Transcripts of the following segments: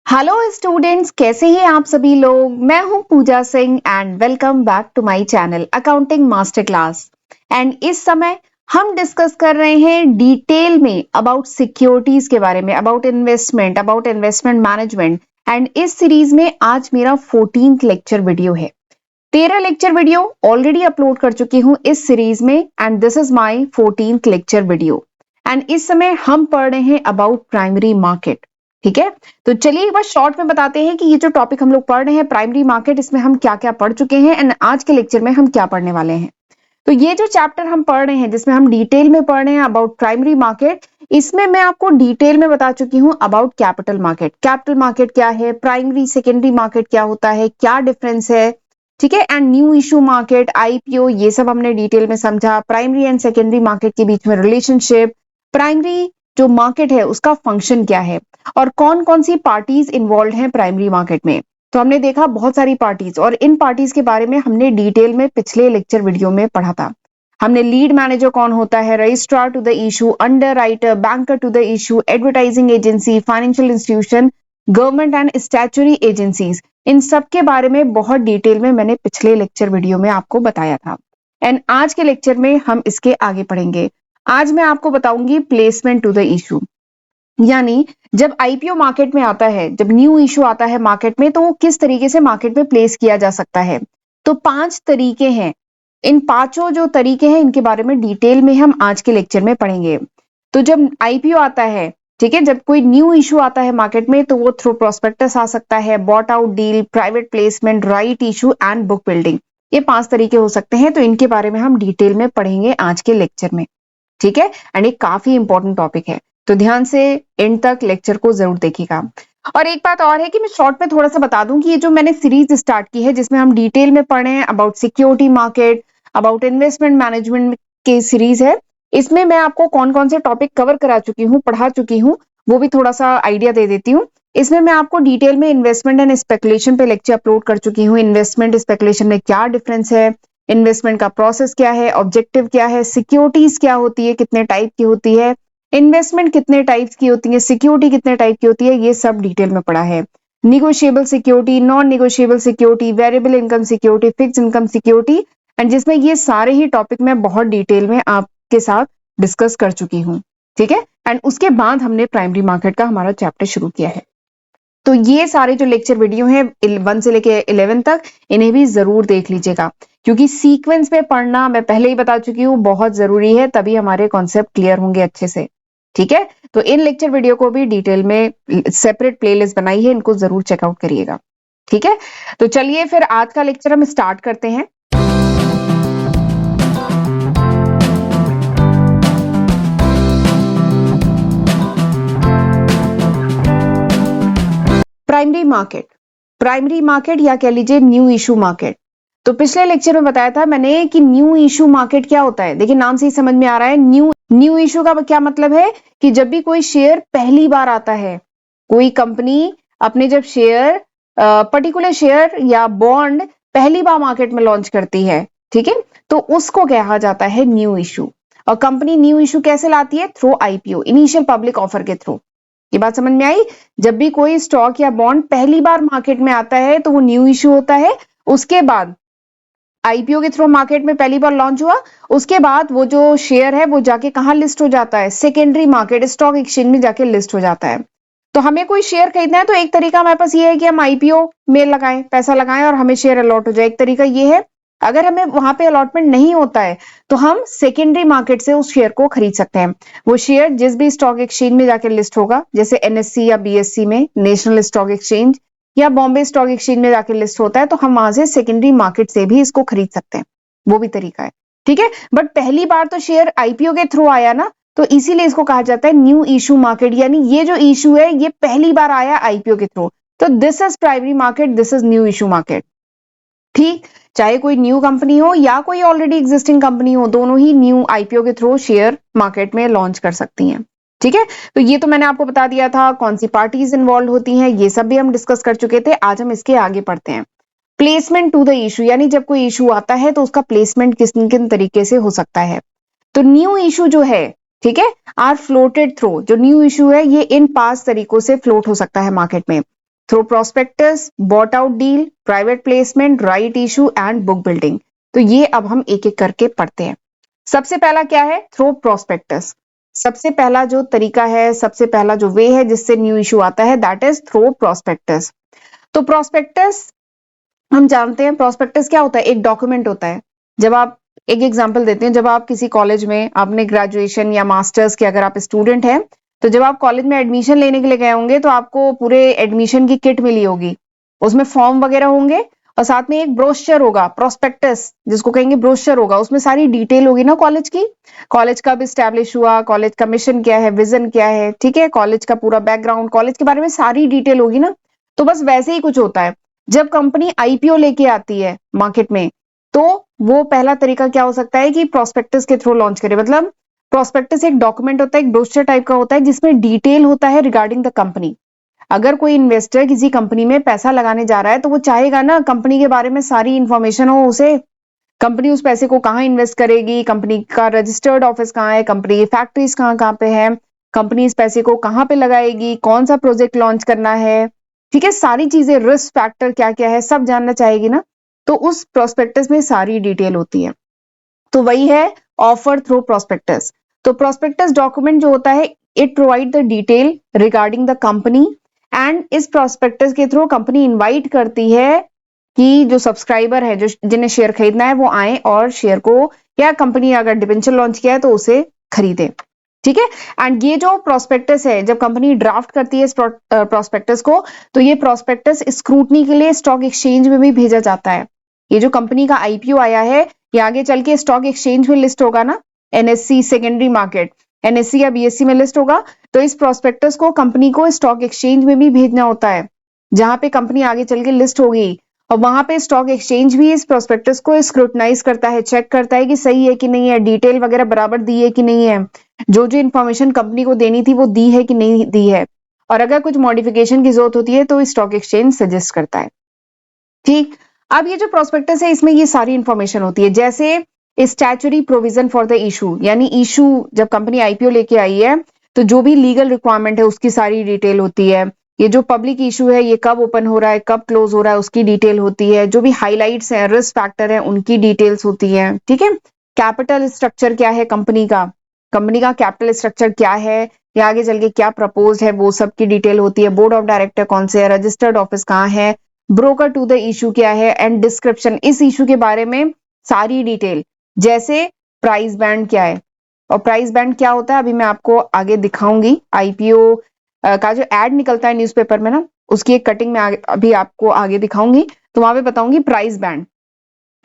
Hello students, कैसे हैं आप सभी लोग। मैं हूं Puja Singh and welcome back to my channel accounting master class. And इस समय हम डिस्कस कर रहे हैं डिटेल में अबाउट सिक्योरिटीज के बारे में, अबाउट इन्वेस्टमेंट मैनेजमेंट। एंड इस सीरीज में आज मेरा 14th लेक्चर वीडियो है। 13 लेक्चर वीडियो ऑलरेडी अपलोड कर चुकी हूं इस सीरीज में and this is my 14th lecture video. And इस समय हम पढ़ रहे हैं अबाउट प्राइमरी मार्केट। ठीक है, तो चलिए एक बार शॉर्ट में बताते हैं कि ये जो टॉपिक हम लोग पढ़ रहे हैं प्राइमरी मार्केट, इसमें हम क्या क्या पढ़ चुके हैं एंड आज के लेक्चर में हम क्या पढ़ने वाले हैं। तो ये जो चैप्टर हम पढ़ रहे हैं जिसमें हम डिटेल में पढ़ रहे हैं अबाउट प्राइमरी मार्केट, इसमें मैं आपको डिटेल में बता चुकी हूं about capital market. Capital market क्या है, प्राइमरी सेकेंडरी मार्केट क्या होता है, क्या डिफरेंस है। ठीक है, and new issue market, IPO, ये सब हमने डिटेल में समझा। प्राइमरी एंड सेकेंडरी मार्केट के बीच में रिलेशनशिप, प्राइमरी जो मार्केट है उसका फंक्शन क्या है और कौन कौन सी पार्टीज इन्वॉल्व हैं प्राइमरी मार्केट में। तो हमने देखा बहुत सारी पार्टीज, और इन पार्टीज के बारे में हमने डिटेल में पिछले लेक्चर वीडियो में पढ़ा था। हमने लीड मैनेजर कौन होता है, registrar to the issue, underwriter, banker to the issue, advertising agency, financial institution, government and statutory agencies, इन सब के बारे में बहुत डिटेल में मैंने पिछले लेक्चर वीडियो में आपको बताया था। एंड आज के लेक्चर में हम इसके आगे पढ़ेंगे। आज मैं आपको बताऊंगी प्लेसमेंट टू द इशू, यानी जब आईपीओ मार्केट में आता है, जब न्यू इशू आता है मार्केट में, तो वो किस तरीके से मार्केट में प्लेस किया जा सकता है। तो 5 तरीके हैं। इन पांचों जो तरीके हैं इनके बारे में डिटेल में हम आज के लेक्चर में पढ़ेंगे। तो जब आईपीओ आता है, ठीक है, जब कोई न्यू इशू आता है मार्केट में, तो वो थ्रू प्रोस्पेक्टस आ सकता है, bought out deal, private placement, right issue and book building. ये 5 तरीके हो सकते हैं। तो इनके बारे में हम डिटेल में पढ़ेंगे आज के लेक्चर में। ठीक है, एंड ये काफी इंपॉर्टेंट टॉपिक है, तो ध्यान से एंड तक लेक्चर को जरूर देखिएगा। और एक बात और है कि मैं शॉर्ट में थोड़ा सा बता दूं कि ये जो मैंने सीरीज स्टार्ट की है जिसमें हम डिटेल में पढ़े हैं about security market, about investment management की सीरीज है, इसमें मैं आपको कौन कौन से टॉपिक कवर करा चुकी हूँ, पढ़ा चुकी हूँ, वो भी थोड़ा सा आइडिया दे देती हूँ। इसमें मैं आपको डिटेल में इन्वेस्टमेंट एंड स्पेकुलेशन पे लेक्चर अपलोड कर चुकी हूँ। इन्वेस्टमेंट स्पेकुलेशन में क्या डिफरेंस है, इन्वेस्टमेंट का प्रोसेस क्या है, ऑब्जेक्टिव क्या है, सिक्योरिटीज क्या होती है, कितने टाइप की होती है, इन्वेस्टमेंट कितने टाइप्स की होती है, सिक्योरिटी कितने टाइप की होती है, ये सब डिटेल में पढ़ा है। Negotiable security, non negotiable security, variable income security, fix income security, and जिसमें ये सारे ही टॉपिक मैं बहुत डिटेल में आपके साथ डिस्कस कर चुकी हूँ। ठीक है, एंड उसके बाद हमने प्राइमरी मार्केट का हमारा चैप्टर शुरू किया है। तो ये सारे जो लेक्चर वीडियो हैं 1 से लेके 11 तक, इन्हें भी जरूर देख लीजिएगा, क्योंकि सीक्वेंस में पढ़ना मैं पहले ही बता चुकी हूँ बहुत जरूरी है, तभी हमारे कॉन्सेप्ट क्लियर होंगे अच्छे से। ठीक है, तो इन लेक्चर वीडियो को भी डिटेल में सेपरेट प्लेलिस्ट बनाई है, इनको जरूर चेकआउट करिएगा। ठीक है, तो चलिए फिर आज का लेक्चर हम स्टार्ट करते हैं। प्राइमरी मार्केट या कह लीजिए न्यू इशू मार्केट। तो पिछले लेक्चर में बताया था मैंने कि न्यू इशू मार्केट क्या होता है। देखिए नाम से ही समझ में आ रहा है, न्यू इशू का क्या मतलब है कि जब भी कोई शेयर पहली बार आता है, कोई कंपनी अपने जब शेयर पर्टिकुलर शेयर या बॉन्ड पहली बार मार्केट में लॉन्च करती है, ठीक है, तो उसको कहा जाता है न्यू इशू। और कंपनी न्यू इशू कैसे लाती है, through IPO, initial public offer के थ्रू। ये बात समझ में आई। जब भी कोई स्टॉक या बॉन्ड पहली बार मार्केट में आता है तो वो न्यू इशू होता है। उसके बाद आईपीओ के थ्रू मार्केट में पहली बार लॉन्च हुआ, उसके बाद वो जो शेयर है वो जाके कहां लिस्ट हो जाता है, सेकेंडरी मार्केट, स्टॉक एक्सचेंज में जाके लिस्ट हो जाता है। तो हमें कोई शेयर खरीदना है तो एक तरीका हमारे पास ये है कि हम आईपीओ में लगाएं, पैसा लगाएं और हमें शेयर अलॉट हो जाए, एक तरीका ये है। अगर हमें वहां पे अलॉटमेंट नहीं होता है तो हम सेकेंडरी मार्केट से उस शेयर को खरीद सकते हैं। वो शेयर जिस भी स्टॉक एक्सचेंज में जाके लिस्ट होगा, जैसे एनएससी या बीएससी में, नेशनल स्टॉक एक्सचेंज, या बॉम्बे स्टॉक एक्सचेंज में जाके लिस्ट होता है, तो हम वहां से सेकेंडरी मार्केट से भी इसको खरीद सकते हैं, वो भी तरीका है। ठीक है, बट पहली बार तो शेयर आईपीओ के थ्रू आया ना, तो इसीलिए इसको कहा जाता है न्यू इशू मार्केट, यानी ये जो इशू है ये पहली बार आया आईपीओ के थ्रू, तो this is primary market, this is new issue market. ठीक, चाहे कोई न्यू कंपनी हो या कोई ऑलरेडी एग्जिस्टिंग कंपनी हो, दोनों ही न्यू आईपीओ के थ्रू शेयर मार्केट में लॉन्च कर सकती हैं। ठीक है, तो ये तो मैंने आपको बता दिया था कौन सी पार्टीज इन्वॉल्व होती हैं, ये सब भी हम डिस्कस कर चुके थे। आज हम इसके आगे पढ़ते हैं। प्लेसमेंट टू द इशू, यानी जब कोई इशू आता है तो उसका प्लेसमेंट किस किन तरीके से हो सकता है। तो न्यू इशू जो है, ठीक है, आर फ्लोटेड थ्रू, जो न्यू इशू है ये इन 5 तरीकों से फ्लोट हो सकता है मार्केट में। Through prospectus, bought out deal, private placement, right issue and book building. तो ये अब हम एक एक करके पढ़ते हैं। सबसे पहला क्या है? Through prospectus. सबसे पहला जो तरीका है, सबसे पहला जो वे है जिससे न्यू इशू आता है, दैट इज थ्रू प्रोस्पेक्टस। तो प्रोस्पेक्टस हम जानते हैं, प्रोस्पेक्टस क्या होता है? एक डॉक्यूमेंट होता है। जब आप, एक एग्जांपल देते हैं, जब आप किसी कॉलेज में आपने ग्रेजुएशन या मास्टर्स के अगर आप स्टूडेंट हैं, तो जब आप कॉलेज में एडमिशन लेने के लिए गए होंगे तो आपको पूरे एडमिशन की किट मिली होगी, उसमें फॉर्म वगैरह होंगे और साथ में एक ब्रोशर होगा, प्रोस्पेक्टस जिसको कहेंगे ब्रोशर होगा, उसमें सारी डिटेल होगी ना कॉलेज की, कॉलेज कब स्टैब्लिश हुआ, कॉलेज का मिशन क्या है, विजन क्या है, ठीक है, कॉलेज का पूरा बैकग्राउंड, कॉलेज के बारे में सारी डिटेल होगी ना। तो बस वैसे ही कुछ होता है जब कंपनी आईपीओ लेके आती है मार्केट में, तो वो पहला तरीका क्या हो सकता है कि प्रोस्पेक्टस के थ्रू लॉन्च करे। मतलब प्रोस्पेक्टस एक डॉक्यूमेंट होता है, एक ब्रोशर टाइप का होता है जिसमें डिटेल होता है रिगार्डिंग द कंपनी। अगर कोई इन्वेस्टर किसी कंपनी में पैसा लगाने जा रहा है तो वो चाहेगा ना कंपनी के बारे में सारी इंफॉर्मेशन हो उसे, कंपनी उस पैसे को कहाँ इन्वेस्ट करेगी, कंपनी का रजिस्टर्ड ऑफिस कहाँ है, कंपनी की फैक्ट्रीज कहाँ कहाँ पे है, कंपनी इस पैसे को कहाँ पे लगाएगी, कौन सा प्रोजेक्ट लॉन्च करना है, ठीक है, सारी चीजें, रिस्क फैक्टर क्या क्या है, सब जानना चाहेगी ना। तो उस प्रोस्पेक्टस में सारी डिटेल होती है। तो वही है ऑफर थ्रू प्रोस्पेक्टस। तो प्रोस्पेक्टस डॉक्यूमेंट जो होता है, it provide the detail regarding the company, and इस प्रोस्पेक्टस के थ्रू कंपनी इनवाइट करती है कि जो सब्सक्राइबर है, जो जिन्हें शेयर खरीदना है, वो आए और शेयर को, या कंपनी अगर डिबेंचर लॉन्च किया है तो उसे खरीदे, ठीक है। एंड ये जो प्रोस्पेक्टस है, जब कंपनी ड्राफ्ट करती है इस प्रोस्पेक्टस को, तो ये प्रोस्पेक्टस स्क्रूटनी के लिए स्टॉक एक्सचेंज में भी भेजा जाता है। ये जो कंपनी का आईपीओ आया है, ये आगे चल के स्टॉक एक्सचेंज में लिस्ट होगा ना, एनएससी सेकेंडरी मार्केट, एनएससी या बीएससी में लिस्ट होगा। तो इस प्रोस्पेक्टस को कंपनी को स्टॉक एक्सचेंज में भी भेजना होता है, जहां पे कंपनी आगे चल के लिस्ट होगी, और वहां पे स्टॉक एक्सचेंज भी इस प्रोस्पेक्टस को स्क्रूटनाइज करता है, चेक करता है कि सही है कि नहीं है, डिटेल वगैरह बराबर दी है कि नहीं है, जो जो इन्फॉर्मेशन कंपनी को देनी थी वो दी है कि नहीं दी है, और अगर कुछ मॉडिफिकेशन की जरूरत होती है तो स्टॉक एक्सचेंज सजेस्ट करता है, ठीक। अब ये जो प्रोस्पेक्टस है, इसमें ये सारी इंफॉर्मेशन होती है, जैसे statutory provision for the issue, यानी इशू जब कंपनी आईपीओ लेके आई है तो जो भी लीगल रिक्वायरमेंट है उसकी सारी डिटेल होती है। ये जो पब्लिक इशू है, ये कब ओपन हो रहा है, कब क्लोज हो रहा है, उसकी डिटेल होती है। जो भी हाईलाइट्स है, रिस्क फैक्टर है, उनकी डिटेल्स होती है, ठीक है। कैपिटल स्ट्रक्चर क्या है कंपनी का, कंपनी का कैपिटल स्ट्रक्चर क्या है, या आगे चल के क्या प्रपोज है, वो सब की डिटेल होती है। बोर्ड ऑफ डायरेक्टर कौन से है, रजिस्टर्ड ऑफिस कहाँ है, ब्रोकर टू द इशू क्या है, एंड डिस्क्रिप्शन, इस इशू के बारे में सारी डिटेल, जैसे प्राइस बैंड क्या है। और प्राइस बैंड क्या होता है अभी मैं आपको आगे दिखाऊंगी, आईपीओ का जो एड निकलता है न्यूज़पेपर में ना, उसकी एक कटिंग में अभी आपको आगे दिखाऊंगी, तो वहां पे बताऊंगी प्राइस बैंड।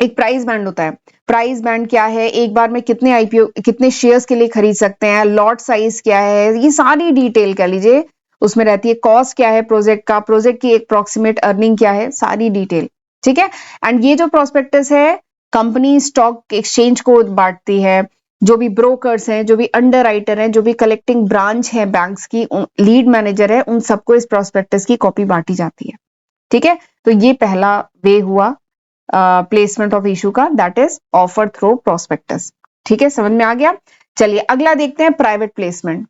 एक प्राइस बैंड होता है, प्राइस बैंड क्या है, एक बार में कितने आईपीओ, कितने शेयर्स के लिए खरीद सकते हैं, लॉट साइज क्या है, ये सारी डिटेल कह लीजिए उसमें रहती है। कॉस्ट क्या है प्रोजेक्ट का, प्रोजेक्ट की अप्रोक्सीमेट अर्निंग क्या है, सारी डिटेल, ठीक है। एंड ये जो प्रोस्पेक्टस है, कंपनी स्टॉक एक्सचेंज को बांटती है, जो भी ब्रोकर्स हैं, जो भी अंडर राइटर हैं, जो भी कलेक्टिंग ब्रांच है बैंक्स की, लीड मैनेजर है, उन सबको इस प्रोस्पेक्टस की कॉपी बांटी जाती है, ठीक है। तो ये पहला वे हुआ प्लेसमेंट ऑफ इशू का, that is offer through prospectus, ठीक है, समझ में आ गया। चलिए अगला देखते हैं, प्राइवेट प्लेसमेंट।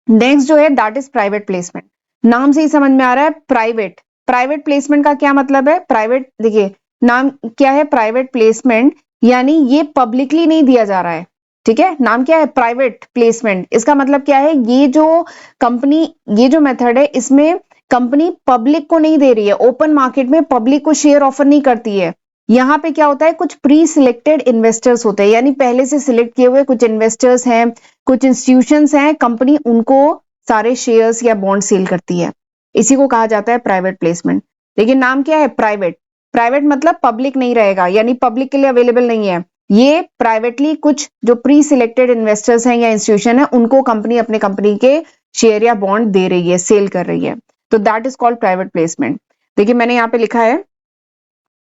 नेक्स्ट जो है दैट इज प्राइवेट प्लेसमेंट। नाम से ही समझ में आ रहा है प्राइवेट, प्राइवेट प्लेसमेंट का क्या मतलब है, प्राइवेट, देखिए नाम क्या है, प्राइवेट प्लेसमेंट, यानी ये पब्लिकली नहीं दिया जा रहा है, ठीक है। नाम क्या है, प्राइवेट प्लेसमेंट, इसका मतलब क्या है, ये जो कंपनी, ये जो मेथड है, इसमें कंपनी पब्लिक को नहीं दे रही है, ओपन मार्केट में पब्लिक को शेयर ऑफर नहीं करती है। यहाँ पे क्या होता है, कुछ प्री सिलेक्टेड इन्वेस्टर्स होते हैं, यानी पहले से सिलेक्ट किए हुए कुछ इन्वेस्टर्स हैं, कुछ इंस्टीट्यूशंस हैं, कंपनी उनको सारे शेयर्स या बॉन्ड सेल करती है, इसी को कहा जाता है प्राइवेट प्लेसमेंट। लेकिन नाम क्या है, प्राइवेट, प्राइवेट मतलब पब्लिक नहीं रहेगा, यानी पब्लिक के लिए अवेलेबल नहीं है, ये प्राइवेटली कुछ जो प्री सिलेक्टेड इन्वेस्टर्स हैं या इंस्टीट्यूशन है, उनको कंपनी अपने कंपनी के शेयर या बॉन्ड दे रही है, सेल कर रही है, तो that is called private placement. देखिए मैंने यहाँ पे लिखा है,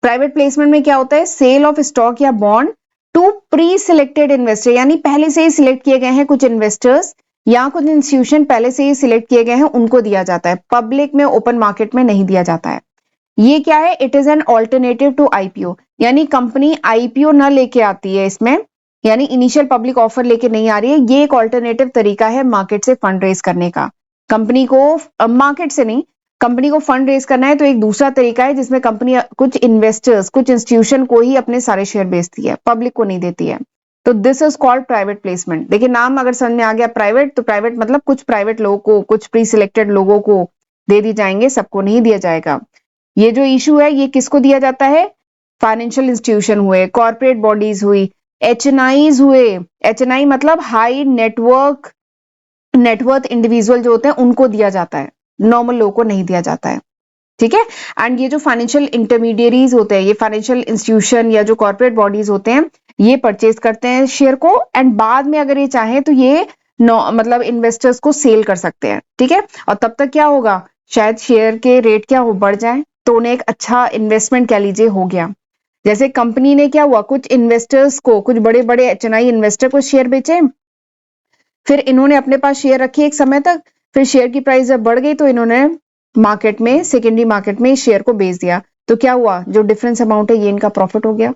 प्राइवेट प्लेसमेंट में क्या होता है, सेल ऑफ स्टॉक या bond to pre selected investor, यानी पहले से ही सिलेक्ट किए गए हैं कुछ इन्वेस्टर्स या कुछ इंस्टीट्यूशन पहले से ही सिलेक्ट किए गए हैं, उनको दिया जाता है, पब्लिक में ओपन मार्केट में नहीं दिया जाता है। ये क्या है, it is an alternative to IPO, यानी कंपनी आईपीओ न लेके आती है इसमें, यानी इनिशियल पब्लिक ऑफर लेके नहीं आ रही है, ये एक ऑल्टरनेटिव तरीका है मार्केट से फंड रेज करने का। कंपनी को मार्केट से नहीं, कंपनी को फंड रेज करना है तो एक दूसरा तरीका है जिसमें कंपनी कुछ इन्वेस्टर्स, कुछ इंस्टीट्यूशन को ही अपने सारे शेयर बेचती है, पब्लिक को नहीं देती है। तो this is called private placement. देखिए नाम अगर समझ में आ गया प्राइवेट, तो प्राइवेट मतलब कुछ प्राइवेट लोगों को, कुछ प्री सिलेक्टेड लोगों को दे दी जाएंगे, सबको नहीं दिया जाएगा। ये जो इशू है ये किसको दिया जाता है? फाइनेंशियल इंस्टीट्यूशन हुए, कॉर्पोरेट बॉडीज हुई, एचएनआईज हुए। एचएनआई मतलब हाई नेटवर्थ इंडिविजुअल जो होते हैं उनको दिया जाता है, नॉर्मल लोगों को नहीं दिया जाता है। ठीक है। एंड ये जो फाइनेंशियल इंटरमीडियरीज होते हैं, ये फाइनेंशियल इंस्टीट्यूशन या जो कॉर्पोरेट बॉडीज होते हैं, ये परचेज करते हैं शेयर को, एंड बाद में अगर ये चाहें तो ये मतलब इन्वेस्टर्स को सेल कर सकते हैं। ठीक है। और तब तक क्या होगा, शायद शेयर के रेट क्या हो, बढ़ जाए, तो उन्हें एक अच्छा इन्वेस्टमेंट कह लीजिए हो गया। जैसे कंपनी ने क्या हुआ, कुछ इन्वेस्टर्स को, कुछ बड़े बड़े एचएनआई इन्वेस्टर को शेयर बेचे, फिर इन्होंने अपने पास शेयर रखे एक समय तक, फिर शेयर की प्राइस जब बढ़ गई तो इन्होंने मार्केट में, सेकेंडरी मार्केट में शेयर को बेच दिया। तो क्या हुआ, जो डिफरेंस अमाउंट है ये इनका प्रॉफिट हो गया।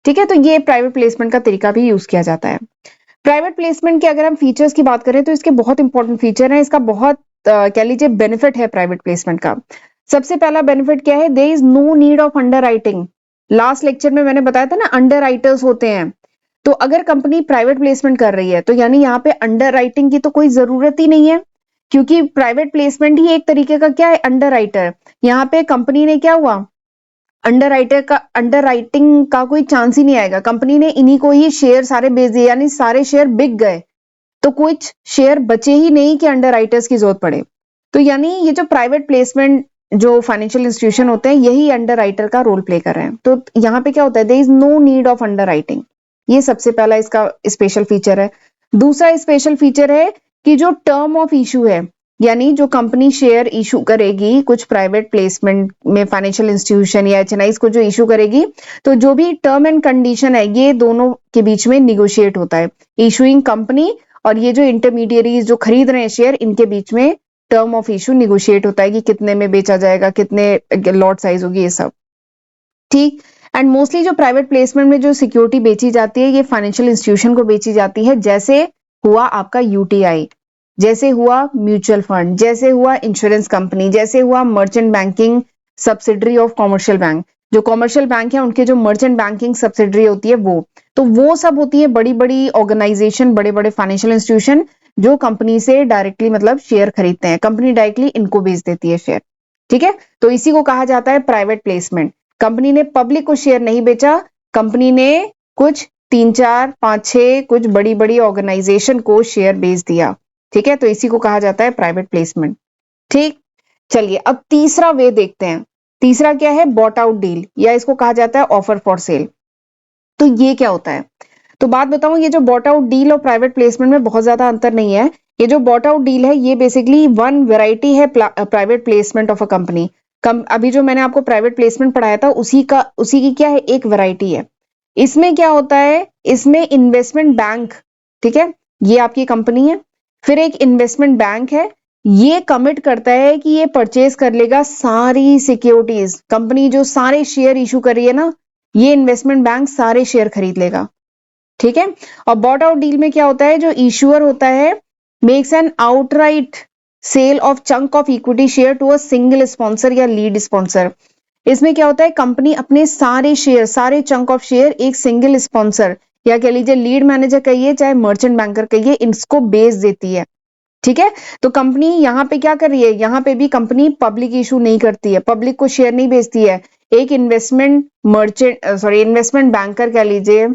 ठीक है। तो ये प्राइवेट प्लेसमेंट का तरीका भी यूज किया जाता है। प्राइवेट प्लेसमेंट के अगर हम फीचर्स की बात करें तो इसके बहुत इंपॉर्टेंट फीचर है, इसका बहुत कह लीजिए बेनिफिट है प्राइवेट प्लेसमेंट का। सबसे पहला बेनिफिट क्या है, there is no need of underwriting. Last lecture में मैंने बताया था ना, अंडर राइटर्स होते हैं। तो अगर कंपनी प्राइवेट प्लेसमेंट कर रही है तो यानी यहाँ पे अंडर राइटिंग की तो कोई जरूरत ही नहीं है, क्योंकि प्राइवेट प्लेसमेंट ही एक तरीके का क्या है, अंडर राइटर। यहाँ पे कंपनी ने क्या हुआ, अंडर राइटिंग का कोई चांस ही नहीं आएगा। कंपनी ने इन्हीं को ही शेयर सारे बेच दिए, यानी सारे शेयर बिक गए, तो कुछ शेयर बचे ही नहीं कि अंडर राइटर्स की जरूरत पड़े। तो यानी ये जो प्राइवेट प्लेसमेंट जो फाइनेंशियल इंस्टीट्यूशन होते हैं यही अंडर राइटर का रोल प्ले कर रहे हैं। तो यहाँ पे क्या होता है, there is no need of underwriting. ये सबसे पहला इसका स्पेशल फीचर है। दूसरा स्पेशल फीचर है कि जो टर्म ऑफ इशू है, यानी जो कंपनी शेयर इशू करेगी कुछ प्राइवेट प्लेसमेंट में, फाइनेंशियल इंस्टीट्यूशन या एचएनआईज को जो इशू करेगी, तो जो भी टर्म एंड कंडीशन है ये दोनों के बीच में निगोशिएट होता है। इशूइंग कंपनी और ये जो इंटरमीडियरीज जो खरीद रहे हैं शेयर, इनके बीच में टर्म ऑफ इशू निगोशिएट होता है कि कितने में बेचा जाएगा, कितने लॉट साइज होगी, ये सब। ठीक। एंड मोस्टली जो प्राइवेट प्लेसमेंट में जो सिक्योरिटी बेची जाती है ये फाइनेंशियल इंस्टीट्यूशन को बेची जाती है, जैसे हुआ आपका यूटीआई, जैसे हुआ म्यूचुअल फंड, जैसे हुआ इंश्योरेंस कंपनी, जैसे हुआ merchant banking subsidiary of commercial bank. जो कॉमर्शियल बैंक है उनके जो मर्चेंट बैंकिंग सब्सिडरी होती है वो सब होती है बड़ी बड़ी ऑर्गेनाइजेशन, बड़े बड़े फाइनेंशियल इंस्टीट्यूशन जो कंपनी से डायरेक्टली मतलब शेयर खरीदते हैं, कंपनी डायरेक्टली इनको बेच देती है शेयर। ठीक है। तो इसी को कहा जाता है प्राइवेट प्लेसमेंट। कंपनी ने पब्लिक को शेयर नहीं बेचा, कंपनी ने कुछ 3, 4, 5, 6 कुछ बड़ी बड़ी ऑर्गेनाइजेशन को शेयर बेच दिया। ठीक है। तो इसी को कहा जाता है प्राइवेट प्लेसमेंट। ठीक। चलिए अब तीसरा वे देखते हैं। तीसरा क्या है, बॉट आउट डील, या इसको कहा जाता है ऑफर फॉर सेल। तो ये क्या होता है, तो बात बताऊं, ये जो बॉट आउट डील और प्राइवेट प्लेसमेंट में बहुत ज्यादा अंतर नहीं है। ये जो बॉट आउट डील है ये बेसिकली वन वेराइटी है private placement of a company. अभी जो मैंने आपको प्राइवेट प्लेसमेंट पढ़ाया था उसी की क्या है, एक वेराइटी है। इसमें क्या होता है, इसमें इन्वेस्टमेंट बैंक, ठीक है, ये आपकी कंपनी है, फिर एक इन्वेस्टमेंट बैंक है, ये कमिट करता है कि ये परचेज कर लेगा सारी सिक्योरिटीज। कंपनी जो सारे शेयर इशू कर रही है ना, ये इन्वेस्टमेंट बैंक सारे शेयर खरीद लेगा। ठीक है। और बॉट आउट डील में क्या होता है, जो इशूअर होता है makes an outright sale of chunk of equity share to a single sponsor या लीड स्पॉन्सर। इसमें क्या होता है, कंपनी अपने सारे शेयर, सारे चंक ऑफ शेयर एक सिंगल स्पॉन्सर या कह लीजिए लीड मैनेजर कहिए चाहे मर्चेंट बैंकर कहिए, इसको बेच देती है। ठीक है। तो कंपनी यहाँ पे क्या कर रही है, यहाँ पे भी कंपनी पब्लिक इशू नहीं करती है, पब्लिक को शेयर नहीं बेचती है, एक इन्वेस्टमेंट बैंकर कह लीजिए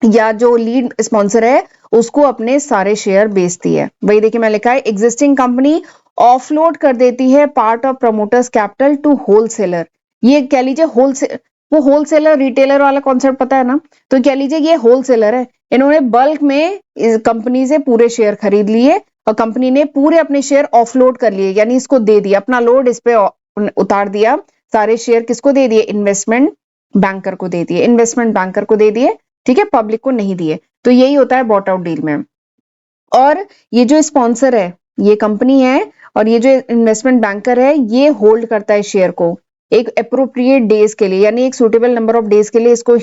या जो लीड स्पॉन्सर है उसको अपने सारे शेयर बेचती है। वही देखिए मैं लिखा है, एग्जिस्टिंग कंपनी ऑफलोड कर देती है part of promoters capital to wholesaler. ये कह लीजिए वो होलसेलर रिटेलर वाला कॉन्सेप्ट पता है ना, तो कह लीजिए ये होलसेलर है, इन्होंने बल्क में इस कंपनी से पूरे शेयर खरीद लिए और कंपनी ने पूरे अपने शेयर ऑफलोड कर लिए, यानी इसको दे दिया, अपना लोड इस पे उतार दिया। सारे शेयर किसको दे दिए, इन्वेस्टमेंट बैंकर को दे दिए, इन्वेस्टमेंट बैंकर को दे दिए। ठीक है, पब्लिक को नहीं दिए। तो यही होता है बॉट आउट डील में। और ये जो स्पॉन्सर है ये कंपनी है और ये जो इन्वेस्टमेंट बैंकर है ये होल्ड करता है शेयर को एक अप्रोप्रिएट डेज के लिए, यानी एक सुटेबल नंबर ऑफ डेज के लिए इसको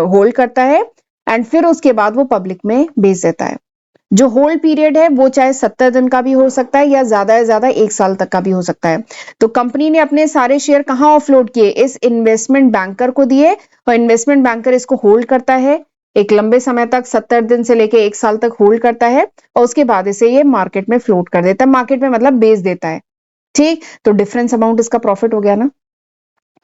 होल्ड करता है एंड फिर उसके बाद वो पब्लिक में बेच देता है। जो होल्ड पीरियड है वो चाहे 70 दिन का भी हो सकता है या ज्यादा से ज्यादा 1 साल तक का भी हो सकता है। तो कंपनी ने अपने सारे शेयर कहाँ ऑफलोड किए, इस इन्वेस्टमेंट बैंकर को दिए, और इन्वेस्टमेंट बैंकर इसको होल्ड करता है एक लंबे समय तक, 70 दिन से लेके 1 साल तक होल्ड करता है, और उसके बाद इसे ये मार्केट में फ्लोट कर देता है, मार्केट में मतलब बेच देता है। ठीक, तो डिफरेंस अमाउंट इसका प्रॉफिट हो गया ना।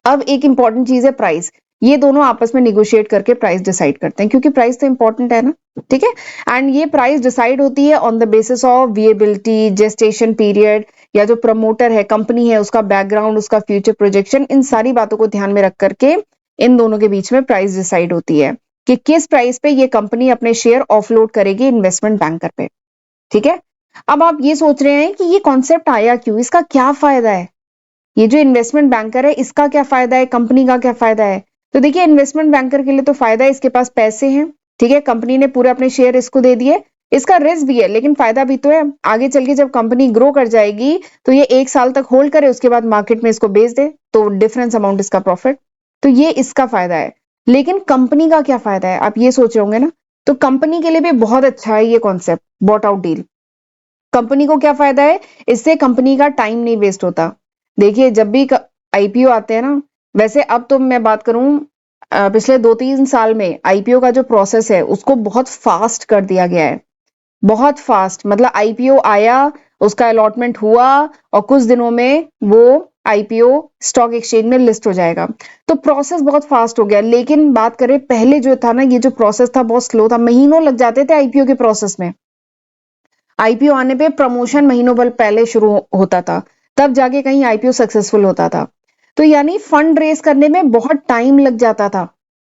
अब एक इंपॉर्टेंट चीज है प्राइस, ये दोनों आपस में निगोशिएट करके प्राइस डिसाइड करते हैं, क्योंकि प्राइस तो इंपॉर्टेंट है ना। ठीक है, एंड ये प्राइस डिसाइड होती है on the basis of viability, gestation period, या जो प्रमोटर है, कंपनी है, उसका बैकग्राउंड, उसका फ्यूचर प्रोजेक्शन, इन सारी बातों को ध्यान में रख करके इन दोनों के बीच में प्राइस डिसाइड होती है कि किस प्राइस पे ये कंपनी अपने शेयर ऑफलोड करेगी इन्वेस्टमेंट बैंकर पे। ठीक है, अब आप ये सोच रहे हैं कि ये कॉन्सेप्ट आया क्यों, इसका क्या फायदा है, ये जो इन्वेस्टमेंट बैंकर है इसका क्या फायदा है, कंपनी का क्या फायदा है। तो देखिए, इन्वेस्टमेंट बैंकर के लिए तो फायदा है, इसके पास पैसे हैं। ठीक है, कंपनी ने पूरे अपने शेयर इसको दे दिए, इसका रिस्क भी है लेकिन फायदा भी तो है। आगे चल के जब कंपनी ग्रो कर जाएगी तो ये 1 साल तक होल्ड करे, उसके बाद मार्केट में इसको बेच दे, तो डिफरेंस अमाउंट इसका प्रॉफिट। तो ये इसका फायदा है। लेकिन कंपनी का क्या फायदा है, आप ये सोच रहे होंगे ना। तो कंपनी के लिए भी बहुत अच्छा है ये concept, bought out deal. Company को क्या फायदा है, इससे कंपनी का टाइम नहीं वेस्ट होता। देखिए, जब भी आईपीओ आते हैं ना, वैसे अब तो मैं बात करूं, पिछले 2-3 साल में आईपीओ का जो प्रोसेस है उसको बहुत फास्ट कर दिया गया है। बहुत फास्ट, मतलब आईपीओ आया, उसका अलॉटमेंट हुआ, और कुछ दिनों में वो आईपीओ स्टॉक एक्सचेंज में लिस्ट हो जाएगा। तो प्रोसेस बहुत फास्ट हो गया। लेकिन बात करें पहले जो था ना, ये जो प्रोसेस था बहुत स्लो था, महीनों लग जाते थे आईपीओ के प्रोसेस में। आईपीओ आने पे प्रमोशन महीनों भर पहले शुरू होता था, तब जाके कहीं आईपीओ सक्सेसफुल होता था। तो यानी फंड रेस करने में बहुत टाइम लग जाता था।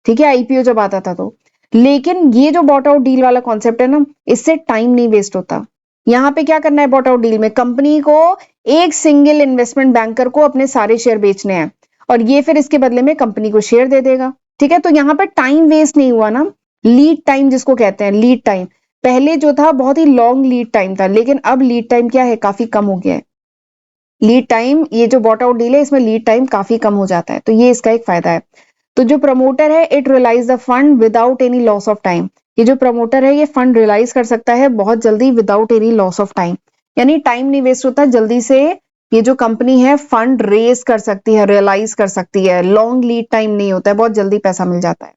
ठीक है, आईपीओ जब आता था तो। लेकिन ये जो बॉट आउट डील वाला कॉन्सेप्ट है ना, इससे टाइम नहीं वेस्ट होता। यहाँ पे क्या करना है, बॉट आउट डील में कंपनी को एक सिंगल इन्वेस्टमेंट बैंकर को अपने सारे शेयर बेचने हैं, और ये फिर इसके बदले में कंपनी को शेयर दे देगा। ठीक है, तो यहाँ पे टाइम वेस्ट नहीं हुआ ना। लीड टाइम जिसको कहते हैं, लीड टाइम, पहले जो था बहुत ही लॉन्ग लीड टाइम था, लेकिन अब लीड टाइम क्या है, काफी कम हो गया है। लीड टाइम, ये जो बॉट आउट डील है इसमें लीड टाइम काफी कम हो जाता है, तो ये इसका एक फायदा है। तो जो प्रमोटर है, it realise the fund without any loss of time. ये जो प्रमोटर है ये फंड रियलाइज कर सकता है बहुत जल्दी, without any loss of time, यानी टाइम नहीं वेस्ट होता, जल्दी से ये जो कंपनी है फंड रेज कर सकती है, रियलाइज कर सकती है। लॉन्ग लीड टाइम नहीं होता है, बहुत जल्दी पैसा मिल जाता है।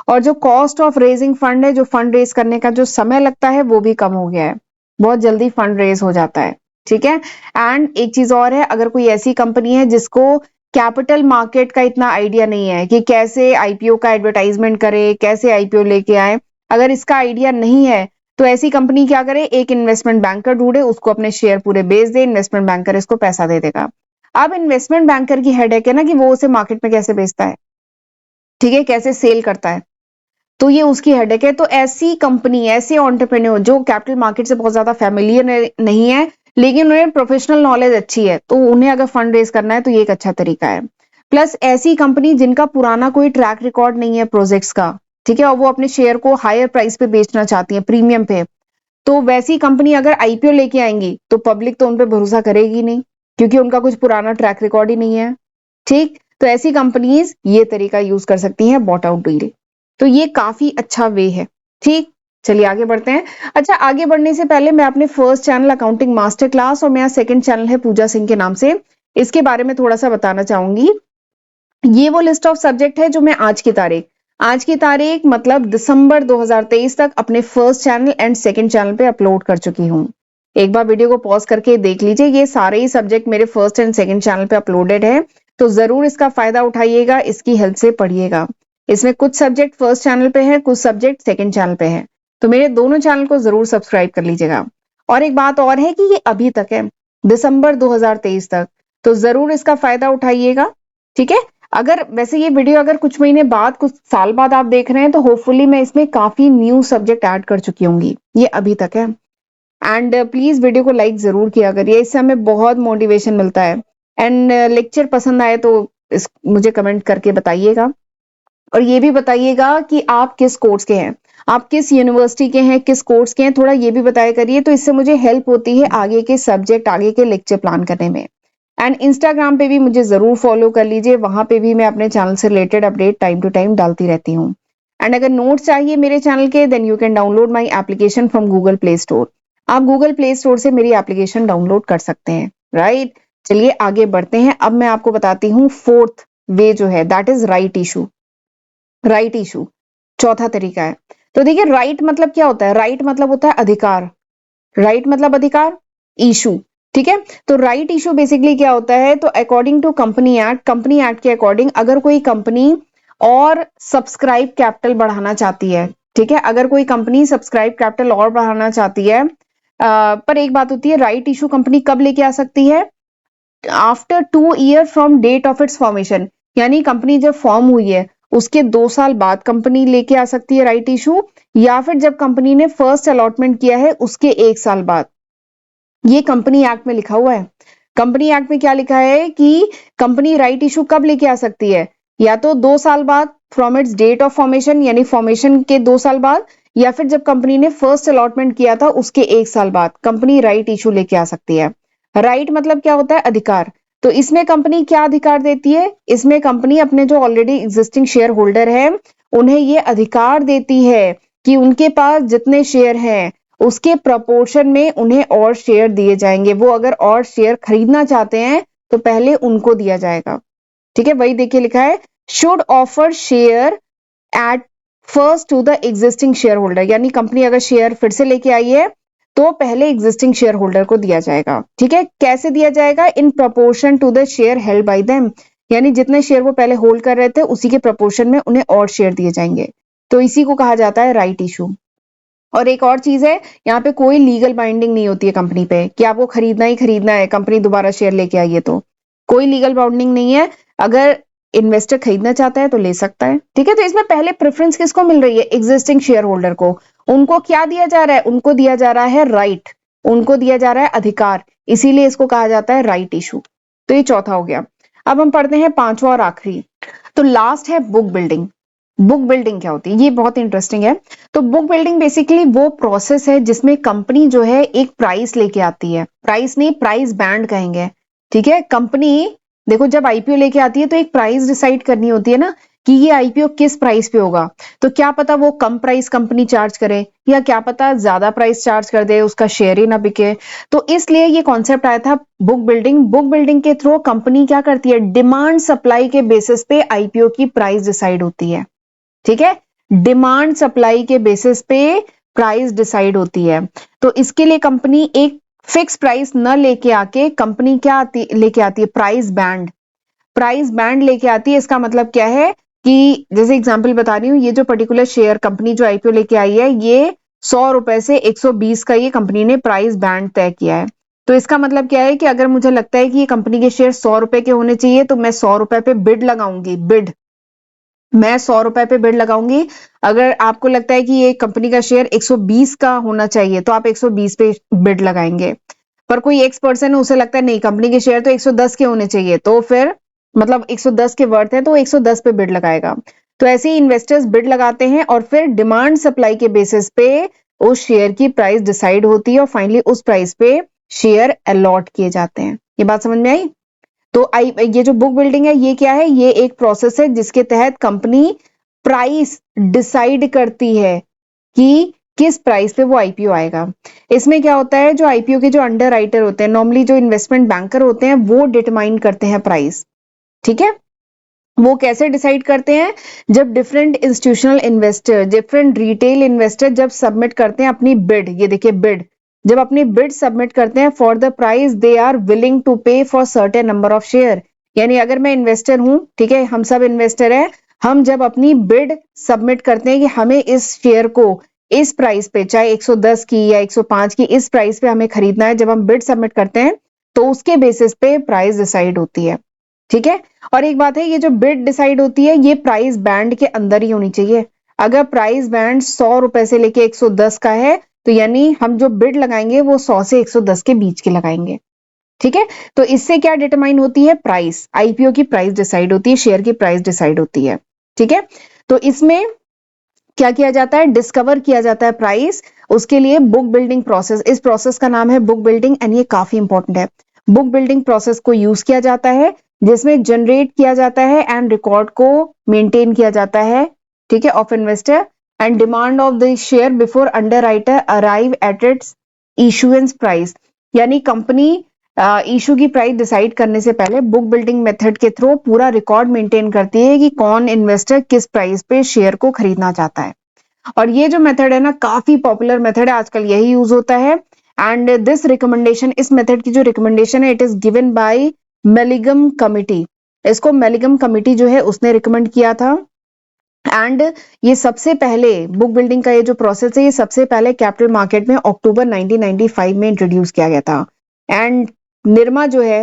और जो कॉस्ट ऑफ रेजिंग फंड है, जो फंड रेज करने का जो समय लगता है वो भी कम हो गया है, बहुत जल्दी फंड रेज हो जाता है। ठीक है, एंड एक चीज और है, अगर कोई ऐसी कंपनी है जिसको कैपिटल मार्केट का इतना आइडिया नहीं है कि कैसे आईपीओ का एडवर्टाइजमेंट करे, कैसे आईपीओ लेके आए, अगर इसका आइडिया नहीं है, तो ऐसी कंपनी क्या करे, एक इन्वेस्टमेंट बैंकर ढूंढे, उसको अपने शेयर पूरे बेच दे, इन्वेस्टमेंट बैंकर इसको पैसा दे देगा। अब इन्वेस्टमेंट बैंकर की हेडेक है ना कि वो उसे मार्केट में कैसे बेचता है, ठीक है, कैसे सेल करता है, तो ये उसकी हेडेक है। तो ऐसी कंपनी, ऐसे एंटरप्रेन्योर जो कैपिटल मार्केट से बहुत ज्यादा फैमिलियर नहीं है, लेकिन उन्हें प्रोफेशनल नॉलेज अच्छी है, तो उन्हें अगर फंड रेज करना है तो ये एक अच्छा तरीका है। प्लस ऐसी कंपनी जिनका पुराना कोई ट्रैक रिकॉर्ड नहीं है प्रोजेक्ट्स का, ठीक है, और वो अपने शेयर को हायर प्राइस पे बेचना चाहती है, प्रीमियम पे, तो वैसी कंपनी अगर आईपीओ लेके आएंगी तो पब्लिक तो उन पर भरोसा करेगी नहीं, क्योंकि उनका कुछ पुराना ट्रैक रिकॉर्ड ही नहीं है। ठीक, तो ऐसी कंपनीज ये तरीका यूज कर सकती हैं, बॉट आउट डील। तो ये काफी अच्छा वे है। ठीक, चलिए आगे बढ़ते हैं। अच्छा, आगे बढ़ने से पहले मैं अपने first channel accounting master class और मेरा सेकंड चैनल है पूजा सिंह के नाम से, इसके बारे में थोड़ा सा बताना चाहूंगी। ये वो लिस्ट ऑफ सब्जेक्ट है जो मैं आज की तारीख मतलब दिसंबर 2023 तक अपने first channel and second channel पे अपलोड कर चुकी हूँ। एक बार वीडियो को पॉज करके देख लीजिए, ये सारे ही सब्जेक्ट मेरे फर्स्ट एंड सेकंड चैनल पे अपलोडेड है, तो जरूर इसका फायदा उठाइएगा, इसकी हेल्प से पढ़िएगा। इसमें कुछ सब्जेक्ट फर्स्ट चैनल पे है, कुछ सब्जेक्ट सेकंड चैनल पे है, तो मेरे दोनों चैनल को जरूर सब्सक्राइब कर लीजिएगा। और एक बात और है कि ये अभी तक है, दिसंबर 2023 तक, तो जरूर इसका फायदा उठाइएगा। ठीक है, अगर वैसे ये वीडियो अगर कुछ महीने बाद, कुछ साल बाद आप देख रहे हैं, तो होपफुली मैं इसमें काफी न्यू सब्जेक्ट ऐड कर चुकी होंगी, ये अभी तक है। एंड प्लीज वीडियो को लाइक जरूर किया करिए, इससे हमें बहुत मोटिवेशन मिलता है। एंड लेक्चर पसंद आए तो मुझे कमेंट करके बताइएगा, और ये भी बताइएगा कि आप किस कोर्स के हैं, आप किस यूनिवर्सिटी के हैं, किस कोर्स के हैं, थोड़ा ये भी बताया करिए, तो इससे मुझे हेल्प होती है आगे के सब्जेक्ट, आगे के लेक्चर प्लान करने में। एंड इंस्टाग्राम पे भी मुझे जरूर फॉलो कर लीजिए, वहां पे भी मैं अपने चैनल से related update time to time डालती रहती हूँ। एंड अगर नोट्स चाहिए मेरे चैनल के, then you can download my application from Google Play Store. आप गूगल प्ले स्टोर से मेरी एप्लीकेशन डाउनलोड कर सकते हैं, राइट। चलिए आगे बढ़ते हैं। अब मैं आपको बताती हूँ फोर्थ वे जो है, that is right issue. Right issue चौथा तरीका है। तो देखिए राइट मतलब क्या होता है? राइट मतलब होता है अधिकार। राइट मतलब अधिकार, इशू, ठीक है। तो राइट इशू बेसिकली क्या होता है? तो अकॉर्डिंग टू कंपनी एक्ट के अकॉर्डिंग अगर कोई कंपनी और सब्सक्राइब कैपिटल बढ़ाना चाहती है, ठीक है, अगर कोई कंपनी सब्सक्राइब कैपिटल और बढ़ाना चाहती है, पर एक बात होती है, राइट इशू कंपनी कब लेके आ सकती है? After 2 year from date of its formation, यानी कंपनी जब फॉर्म हुई है उसके 2 साल बाद कंपनी लेके आ सकती है राइट इशू, या फिर जब कंपनी ने फर्स्ट अलॉटमेंट किया है उसके 1 साल बाद। ये कंपनी एक्ट में लिखा हुआ है। कंपनी एक्ट में क्या लिखा है कि कंपनी राइट इशू कब लेके आ सकती है? या तो 2 साल बाद from its date of formation, यानी फॉर्मेशन के 2 साल बाद, या फिर जब कंपनी ने फर्स्ट अलॉटमेंट किया था उसके 1 साल बाद कंपनी राइट इशू लेके आ सकती है। राइट मतलब क्या होता है? अधिकार। तो इसमें कंपनी क्या अधिकार देती है? इसमें कंपनी अपने जो ऑलरेडी एग्जिस्टिंग शेयर होल्डर है उन्हें ये अधिकार देती है कि उनके पास जितने शेयर हैं उसके प्रपोर्शन में उन्हें और शेयर दिए जाएंगे। वो अगर और शेयर खरीदना चाहते हैं तो पहले उनको दिया जाएगा, ठीक है। वही देखिए लिखा है, should offer share at first to the existing shareholder, यानी कंपनी अगर शेयर फिर से लेके आई है तो पहले एग्जिस्टिंग शेयर होल्डर को दिया जाएगा, ठीक है। कैसे दिया जाएगा? In proportion to the share held by them, यानी जितने शेयर वो पहले होल्ड कर रहे थे उसी के प्रपोर्शन में उन्हें और शेयर दिए जाएंगे। तो इसी को कहा जाता है राइट इशू। और एक और चीज है, यहाँ पे कोई लीगल बाइंडिंग नहीं होती है कंपनी पे कि आपको खरीदना ही खरीदना है, कंपनी दोबारा शेयर लेके आई है तो कोई लीगल बाइंडिंग नहीं है। अगर इन्वेस्टर खरीदना चाहता है तो ले सकता है, ठीक है। तो इसमें पहले प्रेफरेंस किसको मिल रही है? एग्जिस्टिंग शेयर होल्डर को। उनको क्या दिया जा रहा है? उनको दिया जा रहा है राइट, उनको दिया जा रहा है अधिकार, इसीलिए इसको कहा जाता है राइट इशू। तो ये चौथा हो गया। अब हम पढ़ते हैं पांचवा और आखिरी। तो लास्ट है बुक बिल्डिंग। बुक बिल्डिंग क्या होती है? ये बहुत इंटरेस्टिंग है। तो बुक बिल्डिंग बेसिकली वो प्रोसेस है जिसमें कंपनी जो है एक प्राइस लेके आती है, प्राइस नहीं प्राइस बैंड कहेंगे, ठीक है। कंपनी देखो जब आईपीओ लेके आती है तो एक प्राइस डिसाइड करनी होती है ना कि ये आईपीओ किस प्राइस पे होगा। तो क्या पता वो कम प्राइस कंपनी चार्ज करे, या क्या पता ज्यादा प्राइस चार्ज कर दे, उसका शेयर ही ना बिके। तो इसलिए ये कॉन्सेप्ट आया था बुक बिल्डिंग। बुक बिल्डिंग के थ्रू कंपनी क्या करती है? डिमांड सप्लाई के बेसिस पे आईपीओ की प्राइस डिसाइड होती है, ठीक है। डिमांड सप्लाई के बेसिस पे प्राइस डिसाइड होती है। तो इसके लिए कंपनी एक फिक्स प्राइस न लेके आके कंपनी क्या लेके आती है? Price band. प्राइस बैंड लेके आती है। इसका मतलब क्या है कि जैसे एग्जांपल बता रही हूँ, ये जो पर्टिकुलर शेयर कंपनी जो आईपीओ लेके आई है, ये 100 रुपए से 120 का ये कंपनी ने प्राइस बैंड तय किया है। तो इसका मतलब क्या है कि अगर मुझे लगता है कि ये कंपनी के शेयर 100 रुपए के होने चाहिए तो मैं 100 रुपए पे बिड लगाऊंगी, बिड। मैं 100 रुपए पे बिड लगाऊंगी। अगर आपको लगता है कि ये कंपनी का शेयर 120 का होना चाहिए तो आप 120 पे बिड लगाएंगे। पर कोई एक्स पर्सन है उसे लगता है नहीं कंपनी के शेयर तो 110 के होने चाहिए, तो फिर मतलब 110 के वर्थ है तो 110 पे बिड लगाएगा। तो ऐसे ही इन्वेस्टर्स बिड लगाते हैं और फिर डिमांड सप्लाई के बेसिस पे उस शेयर की प्राइस डिसाइड होती है और फाइनली उस प्राइस पे शेयर अलॉट किए जाते हैं। ये बात समझ में आई? तो ये जो बुक बिल्डिंग है ये क्या है? ये एक प्रोसेस है जिसके तहत कंपनी प्राइस डिसाइड करती है कि किस प्राइस पे वो आईपीओ आएगा। इसमें क्या होता है, जो आईपीओ के जो अंडर राइटर होते हैं, नॉर्मली जो इन्वेस्टमेंट बैंकर होते हैं, वो डिटरमाइन करते हैं प्राइस, ठीक है। वो कैसे डिसाइड करते हैं? जब different institutional investor, different retail investor जब सबमिट करते हैं अपनी बिड, ये देखिए बिड, जब अपनी बिड सबमिट करते हैं for the price they are willing to pay for certain number of share. यानी अगर मैं इन्वेस्टर हूं, ठीक है, हम सब इन्वेस्टर हैं, हम जब अपनी बिड सबमिट करते हैं कि हमें इस शेयर को इस प्राइस पे, चाहे 110 की या 105 की, इस प्राइस पे हमें खरीदना है, जब हम बिड सबमिट करते हैं तो उसके बेसिस पे प्राइस डिसाइड होती है, ठीक है। और एक बात है, ये जो बिड डिसाइड होती है ये प्राइस बैंड के अंदर ही होनी चाहिए। अगर प्राइस बैंड 100 रुपए से लेके 110 का है तो यानी हम जो बिड लगाएंगे वो 100 से 110 के बीच के लगाएंगे, ठीक है। तो इससे क्या डिटरमाइन होती है? प्राइस, आईपीओ की प्राइस डिसाइड होती है, शेयर की प्राइस डिसाइड होती है, ठीक है। तो इसमें क्या किया जाता है? डिस्कवर किया जाता है प्राइस। उसके लिए बुक बिल्डिंग प्रोसेस, इस प्रोसेस का नाम है बुक बिल्डिंग एंड ये काफी इंपॉर्टेंट है। बुक बिल्डिंग प्रोसेस को यूज किया जाता है जिसमें जनरेट किया जाता है एंड रिकॉर्ड को मेंटेन किया जाता है ठीक है, of investor and demand of the share before underwriter arrive at its issuance price. यानी कंपनी इशू की प्राइस डिसाइड करने से पहले बुक बिल्डिंग मेथड के थ्रू पूरा रिकॉर्ड मेंटेन करती है कि कौन इन्वेस्टर किस प्राइस पे शेयर को खरीदना चाहता है। और ये जो मेथड है ना, काफी पॉपुलर मेथड है, आजकल यही यूज होता है। एंड दिस रिकमेंडेशन, इस मेथड की जो रिकमेंडेशन है, it is given by Malegam committee. इसको मेलिगम कमिटी जो है उसने रिकमेंड किया था। एंड ये सबसे पहले बुक बिल्डिंग का ये जो प्रोसेस है, ये सबसे पहले कैपिटल मार्केट में अक्टूबर 1995 में इंट्रोड्यूस किया गया था। एंड निरमा जो है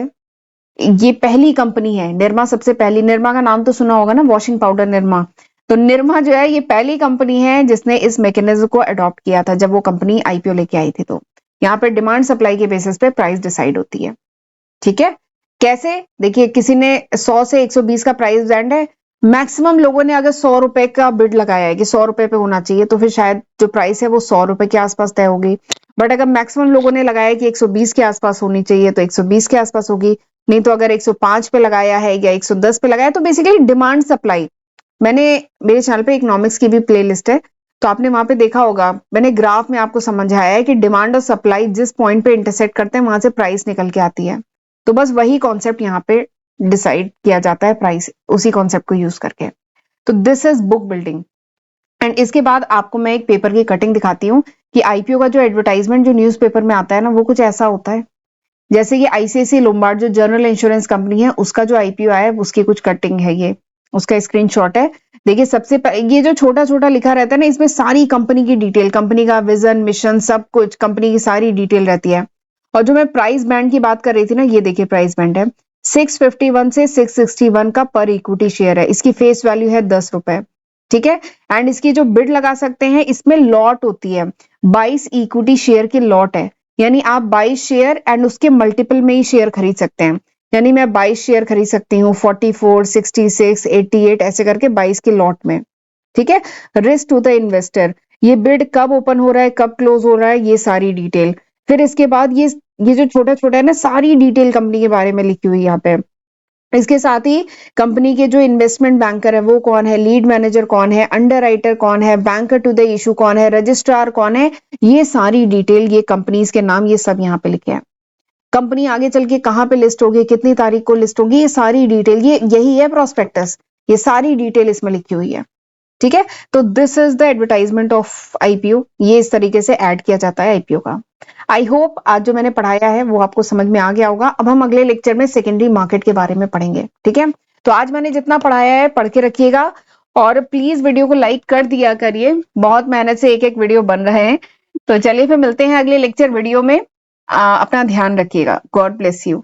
ये पहली कंपनी है, निरमा सबसे पहली, निरमा का नाम तो सुना होगा ना, वॉशिंग पाउडर निरमा। तो निरमा जो है ये पहली कंपनी है जिसने इस मैकेनिज्म को अडॉप्ट किया था जब वो कंपनी आईपीओ लेके आई थी। तो यहाँ पे डिमांड सप्लाई के बेसिस पे प्राइस डिसाइड होती है। ठीक है, कैसे? देखिए, किसी ने 100 से 120 का प्राइस बैंड है, मैक्सिमम लोगों ने अगर 100 रुपए का बिड लगाया है कि 100 रुपए पे होना चाहिए, तो फिर शायद जो प्राइस है वो 100 रुपए के आसपास तय होगी। बट अगर मैक्सिमम लोगों ने लगाया कि 120 के आसपास होनी चाहिए, तो 120 के आसपास होगी। नहीं तो अगर 105 पे लगाया है या 110 पे लगाया, तो बेसिकली डिमांड सप्लाई। मैंने, मेरे चैनल पे इकोनॉमिक्स की भी प्लेलिस्ट है, तो आपने वहां पे देखा होगा, मैंने ग्राफ में आपको समझाया है कि डिमांड और सप्लाई जिस पॉइंट पे इंटरसेक्ट करते हैं वहां से प्राइस निकल के आती है। तो बस वही कॉन्सेप्ट यहाँ पे डिसाइड किया जाता है, प्राइस उसी कॉन्सेप्ट को यूज करके। तो this is book building. And इसके बाद आपको मैं एक पेपर की कटिंग दिखाती हूँ कि आईपीओ का जो एडवर्टाइजमेंट जो न्यूज़पेपर में आता है ना, वो कुछ ऐसा होता है। जैसे कि आईसीआईसीआई लोम्बार्ड जो जनरल इंश्योरेंस कंपनी है, उसका जो आईपीओ आया है उसकी कुछ कटिंग है, ये उसका स्क्रीनशॉट है। देखिए, ये जो छोटा छोटा लिखा रहता है ना, इसमें सारी कंपनी की डिटेल, कंपनी का विजन, मिशन, सब कुछ कंपनी की सारी डिटेल रहती है। और जो मैं प्राइस बैंड की बात कर रही थी ना, ये देखिए प्राइस बैंड है 651 से 661 का पर इक्विटी शेयर है। इसकी फेस वैल्यू है 10 रुपए। ठीक है, एंड इसकी जो बिड लगा सकते हैं, इसमें लॉट होती है, 22 इक्विटी शेयर की लॉट है। यानी आप 22 शेयर एंड उसके मल्टीपल में ही शेयर खरीद सकते हैं। यानी मैं 22 शेयर खरीद सकती हूँ, 44, 66, 88 ऐसे करके 22 के लॉट में। ठीक है, रिस्क टू द इन्वेस्टर, ये बिड कब ओपन हो रहा है, कब क्लोज हो रहा है, ये सारी डिटेल। फिर इसके बाद ये जो छोटा छोटा है ना, सारी डिटेल कंपनी के बारे में लिखी हुई है यहाँ पे। इसके साथ ही कंपनी के जो इन्वेस्टमेंट बैंकर है वो कौन है, लीड मैनेजर कौन है, अंडरराइटर कौन है, बैंकर टू द इशू कौन है, रजिस्ट्रार कौन है, ये सारी डिटेल, ये कंपनीज के नाम, ये सब यहाँ पे लिखे हैं। कंपनी आगे चल के कहाँ पे लिस्ट होगी, कितनी तारीख को लिस्ट होगी, ये सारी डिटेल, ये यही है प्रोस्पेक्टस, ये सारी डिटेल इसमें लिखी हुई है। ठीक है, तो this is the advertisement of IPO, ये इस तरीके से ऐड किया जाता है आईपीओ का। आई होप आज जो मैंने पढ़ाया है वो आपको समझ में आ गया होगा। अब हम अगले लेक्चर में सेकेंडरी मार्केट के बारे में पढ़ेंगे। ठीक है, तो आज मैंने जितना पढ़ाया है पढ़ के रखिएगा, और प्लीज वीडियो को लाइक कर दिया करिए, बहुत मेहनत से एक एक वीडियो बन रहे हैं। तो चलिए फिर मिलते हैं अगले लेक्चर वीडियो में। अपना ध्यान रखिएगा। God bless you.